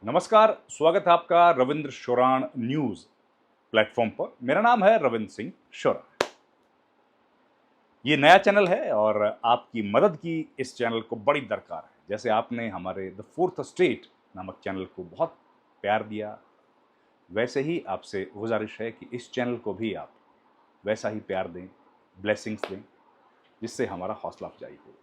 नमस्कार, स्वागत है आपका रविंद्र शोराण न्यूज प्लेटफॉर्म पर। मेरा नाम है रविंद्र सिंह शोराण। ये नया चैनल है और आपकी मदद की इस चैनल को बड़ी दरकार है। जैसे आपने हमारे द फोर्थ स्टेट नामक चैनल को बहुत प्यार दिया, वैसे ही आपसे गुजारिश है कि इस चैनल को भी आप वैसा ही प्यार दें, ब्लेसिंग्स दें, जिससे हमारा हौसला अफजाई हो।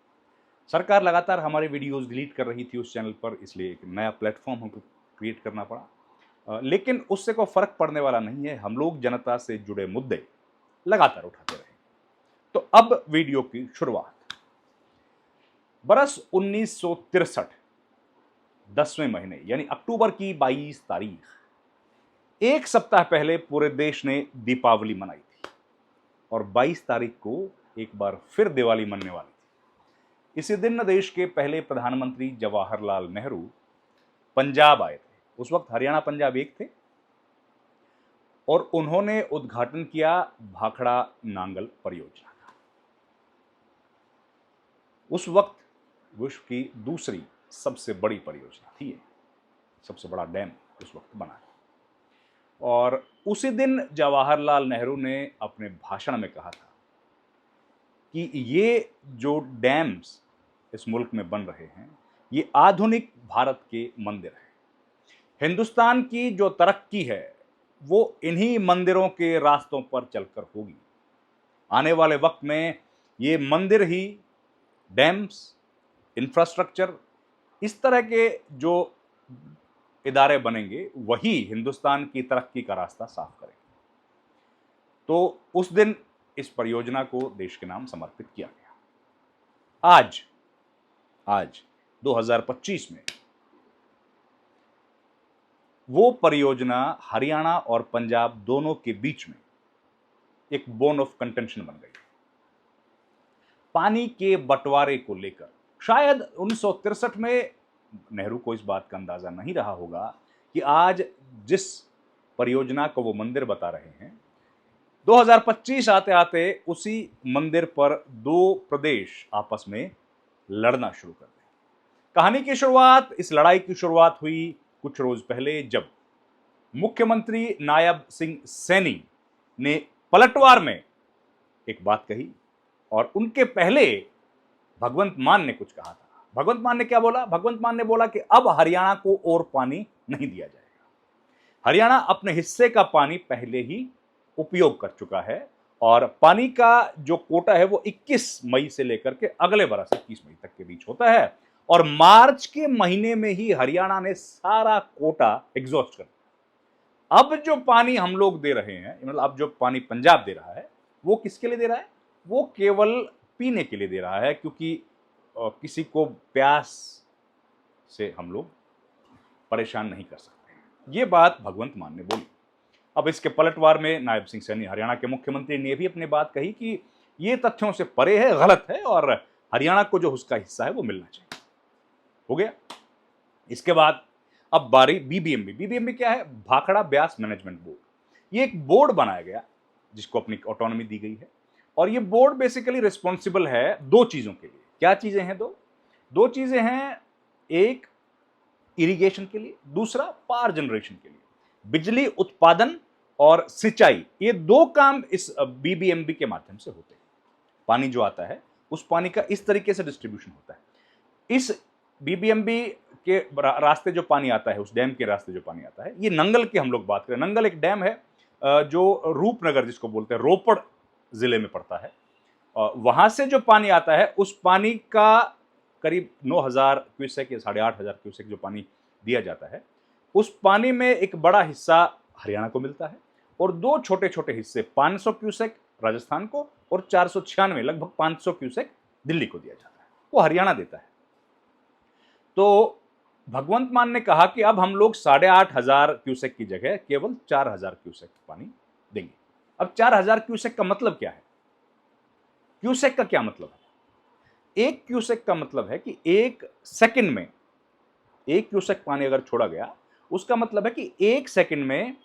सरकार लगातार हमारे वीडियोस डिलीट कर रही थी उस चैनल पर, इसलिए एक नया प्लेटफॉर्म हमको क्रिएट करना पड़ा। लेकिन उससे कोई फर्क पड़ने वाला नहीं है। हम लोग जनता से जुड़े मुद्दे लगातार उठाते रहे। तो अब वीडियो की शुरुआत। बरस 1963, 10वें महीने यानी अक्टूबर की 22 तारीख, एक सप्ताह पहले पूरे देश ने दीपावली मनाई थी और 22 तारीख को एक बार फिर दिवाली मनने वाली थी। इसी दिन देश के पहले प्रधानमंत्री जवाहरलाल नेहरू पंजाब आए थे। उस वक्त हरियाणा पंजाब एक थे और उन्होंने उद्घाटन किया भाखड़ा नांगल परियोजना का। उस वक्त विश्व की दूसरी सबसे बड़ी परियोजना थी ये, सबसे बड़ा डैम उस वक्त बना। और उसी दिन जवाहरलाल नेहरू ने अपने भाषण में कहा था कि ये जो डैम्स इस मुल्क में बन रहे हैं, ये आधुनिक भारत के मंदिर हैं। हिंदुस्तान की जो तरक्की है वो इन्हीं मंदिरों के रास्तों पर चलकर होगी। आने वाले वक्त में ये मंदिर ही, डैम्स, इंफ्रास्ट्रक्चर, इस तरह के जो इदारे बनेंगे वही हिंदुस्तान की तरक्की का रास्ता साफ करेंगे। तो उस दिन इस परियोजना को देश के नाम समर्पित किया गया। आज 2025 में वो परियोजना हरियाणा और पंजाब दोनों के बीच में एक बोन ऑफ कंटेंशन बन गई। पानी के बंटवारे को लेकर शायद 1963 में नेहरू को इस बात का अंदाजा नहीं रहा होगा कि आज जिस परियोजना को वो मंदिर बता रहे हैं, 2025 आते आते उसी मंदिर पर दो प्रदेश आपस में लड़ना शुरू कर दें। कहानी की शुरुआत, इस लड़ाई की शुरुआत हुई कुछ रोज पहले, जब मुख्यमंत्री नायब सिंह सैनी ने पलटवार में एक बात कही और उनके पहले भगवंत मान ने कुछ कहा था। भगवंत मान ने क्या बोला? भगवंत मान ने बोला कि अब हरियाणा को और पानी नहीं दिया जाएगा। हरियाणा अपने हिस्से का पानी पहले ही उपयोग कर चुका है और पानी का जो कोटा है वो 21 मई से लेकर के अगले बरस 21 मई तक के बीच होता है और मार्च के महीने में ही हरियाणा ने सारा कोटा एग्जॉस्ट कर दिया। अब जो पानी हम लोग दे रहे हैं, मतलब अब जो पानी पंजाब दे रहा है, वो किसके लिए दे रहा है? वो केवल पीने के लिए दे रहा है, क्योंकि किसी को प्यास से हम लोग परेशान नहीं कर सकते। ये बात भगवंत मान ने बोली। अब इसके पलटवार में नायब सिंह सैनी, हरियाणा के मुख्यमंत्री, ने भी अपनी बात कही कि ये तथ्यों से परे है, गलत है और हरियाणा को जो उसका हिस्सा है वो मिलना चाहिए। हो गया। इसके बाद अब बारी बीबीएमबी क्या है? Bhakra Beas management board. ये एक बोर्ड बनाया गया जिसको अपनी ऑटोनॉमी दी गई है और ये बोर्ड बेसिकली रिस्पॉन्सिबल है दो चीजों के लिए। क्या चीजें हैं? दो चीजें हैं। एक इरिगेशन के लिए, दूसरा पावर जनरेशन के लिए। बिजली उत्पादन और सिंचाई, ये दो काम इस बीबीएमबी के माध्यम से होते हैं। पानी जो आता है उस पानी का इस तरीके से डिस्ट्रीब्यूशन होता है। इस बीबीएमबी के रास्ते जो पानी आता है, उस डैम के रास्ते जो पानी आता है, ये नंगल की हम लोग बात करें। नंगल एक डैम है जो रूपनगर जिसको बोलते हैं, रोपड़ जिले में पड़ता है। वहां से जो पानी आता है उस पानी का करीब 9000 क्यूसेक या 8500 क्यूसेक जो पानी दिया जाता है, उस पानी में एक बड़ा हिस्सा हरियाणा को मिलता है और दो छोटे छोटे हिस्से 500 क्यूसेक राजस्थान को और 496 लगभग 500 क्यूसेक दिल्ली को दिया जाता है। वो हरियाणा देता है। तो भगवंत मान ने कहा कि अब हम लोग 8500 क्यूसेक की जगह केवल 4000 क्यूसेक पानी देंगे। अब 4000 क्यूसेक का मतलब क्या है? क्यूसेक का क्या मतलब है? एक क्यूसेक का मतलब है कि एक सेकंड में एक क्यूसेक पानी अगर छोड़ा गया, उसका मतलब है कि एक सेकंड में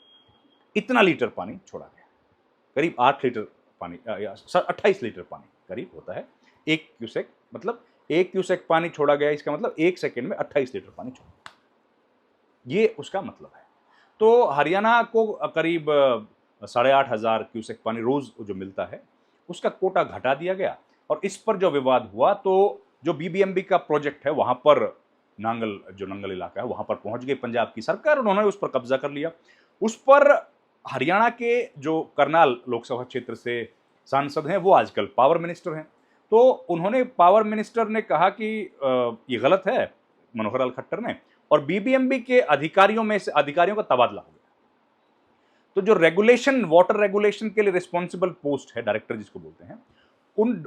इतना लीटर पानी छोड़ा गया। करीब 8 लीटर पानी या 28 लीटर पानी करीब होता है एक क्यूसेक। मतलब एक क्यूसेक पानी छोड़ा गया, इसका मतलब एक सेकंड में 28 लीटर पानी छोड़ा। ये उसका मतलब है। तो हरियाणा को करीब 8,500 क्यूसेक पानी रोज जो मिलता है उसका कोटा घटा दिया गया। और इस पर जो विवाद हुआ तो जो बीबीएमबी का प्रोजेक्ट है वहां पर नांगल, जो नंगल इलाका है वहां पर पहुंच गई पंजाब की सरकार, उन्होंने उस पर कब्जा कर लिया। उस पर हरियाणा के जो करनाल लोकसभा क्षेत्र से सांसद हैं वो आजकल पावर मिनिस्टर हैं। तो उन्होंने, पावर मिनिस्टर ने कहा कि ये गलत है, मनोहर लाल खट्टर ने, और बीबीएमबी के अधिकारियों का तबादला हो गया। तो जो रेगुलेशन, वाटर रेगुलेशन के लिए रिस्पॉन्सिबल पोस्ट है, डायरेक्टर जिसको बोलते हैं,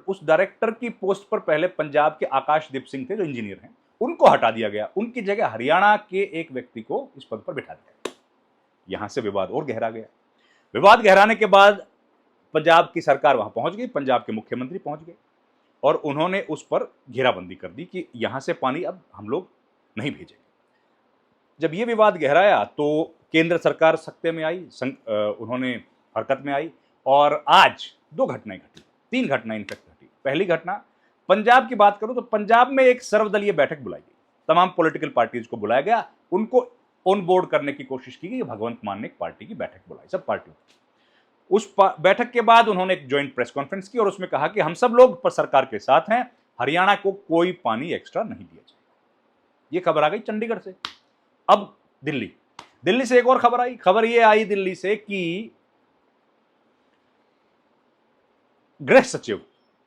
उस डायरेक्टर की पोस्ट पर पहले पंजाब के आकाशदीप सिंह थे जो इंजीनियर हैं, उनको हटा दिया गया। उनकी जगह हरियाणा के एक व्यक्ति को इस पद पर बिठा दिया। यहां से विवाद और गहरा गया। विवाद गहराने के बाद पंजाब की सरकार वहां पहुंच गई, पंजाब के मुख्यमंत्री पहुंच गए और उन्होंने उस पर घेराबंदी कर दी कि यहां से पानी अब हम लोग नहीं भेजेंगे। जब ये विवाद गहराया तो केंद्र सरकार सत्ते में आई, उन्होंने हरकत में आई और आज 2 घटनाएं घटी, 3 घटनाएं इनफेक्ट घटी। पहली घटना, पंजाब की बात करूं तो पंजाब में एक सर्वदलीय बैठक बुलाई गई, तमाम पॉलिटिकल पार्टीज को बुलाया गया, उनको ऑन बोर्ड करने की कोशिश की गई। भगवंत मान ने एक पार्टी की बैठक बुलाई, सब पार्टियों की। उस बैठक के बाद उन्होंने एक ज्वाइंट प्रेस कॉन्फ्रेंस की और उसमें कहा कि हम सब लोग पर सरकार के साथ हैं, हरियाणा को कोई पानी एक्स्ट्रा नहीं दिया जाएगा। ये खबर आ गई चंडीगढ़ से। अब दिल्ली से एक और खबर आई। खबर ये आई दिल्ली से कि गृह सचिव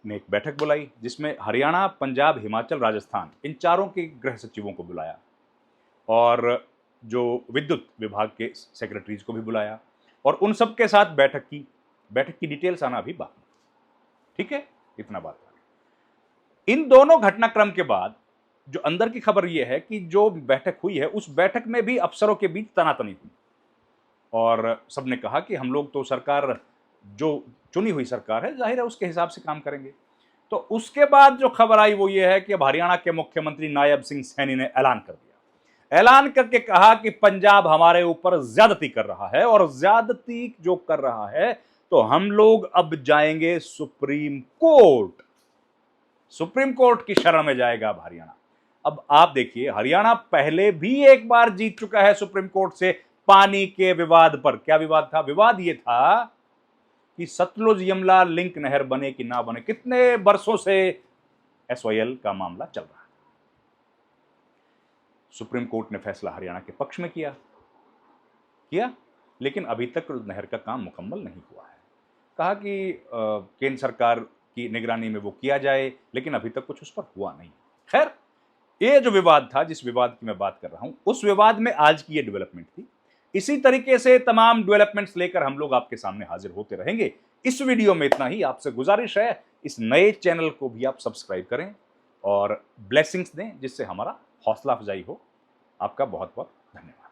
ने एक बैठक बुलाई जिसमें हरियाणा, पंजाब, हिमाचल, राजस्थान, इन चारों के गृह सचिवों को बुलाया और जो विद्युत विभाग के सेक्रेटरीज को भी बुलाया और उन सब के साथ बैठक की। बैठक की डिटेल्स आना अभी बाकी, ठीक है, इतना बात है। इन दोनों घटनाक्रम के बाद जो अंदर की खबर यह है कि जो बैठक हुई है उस बैठक में भी अफसरों के बीच तनातनी हुई और सबने कहा कि हम लोग तो सरकार, जो चुनी हुई सरकार है, जाहिर है उसके हिसाब से काम करेंगे। तो उसके बाद जो खबर आई वो ये है कि अब हरियाणा के मुख्यमंत्री नायब सिंह सैनी ने ऐलान कर दिया, ऐलान करके कहा कि पंजाब हमारे ऊपर ज्यादती कर रहा है और ज्यादती जो कर रहा है तो हम लोग अब जाएंगे सुप्रीम कोर्ट। सुप्रीम कोर्ट की शरण में जाएगा अब हरियाणा। अब आप देखिए, हरियाणा पहले भी एक बार जीत चुका है सुप्रीम कोर्ट से पानी के विवाद पर। क्या विवाद था? विवाद यह था कि सतलुज यमुना लिंक नहर बने कि ना बने, कितने वर्षों से एसवाईएल का मामला चल रहा है। सुप्रीम कोर्ट ने फैसला हरियाणा के पक्ष में किया, लेकिन अभी तक नहर का काम मुकम्मल नहीं हुआ है। कहा कि केंद्र सरकार की निगरानी में वो किया जाए, लेकिन अभी तक कुछ उस पर हुआ नहीं। खैर, ये जो विवाद था, जिस विवाद की मैं बात कर रहा हूं, उस विवाद में आज की ये डेवलपमेंट थी। इसी तरीके से तमाम डेवलपमेंट्स लेकर हम लोग आपके सामने हाजिर होते रहेंगे। इस वीडियो में इतना ही। आपसे गुजारिश है इस नए चैनल को भी आप सब्सक्राइब करें और ब्लेसिंग्स दें जिससे हमारा हौसला अफजाई हो। आपका बहुत बहुत धन्यवाद।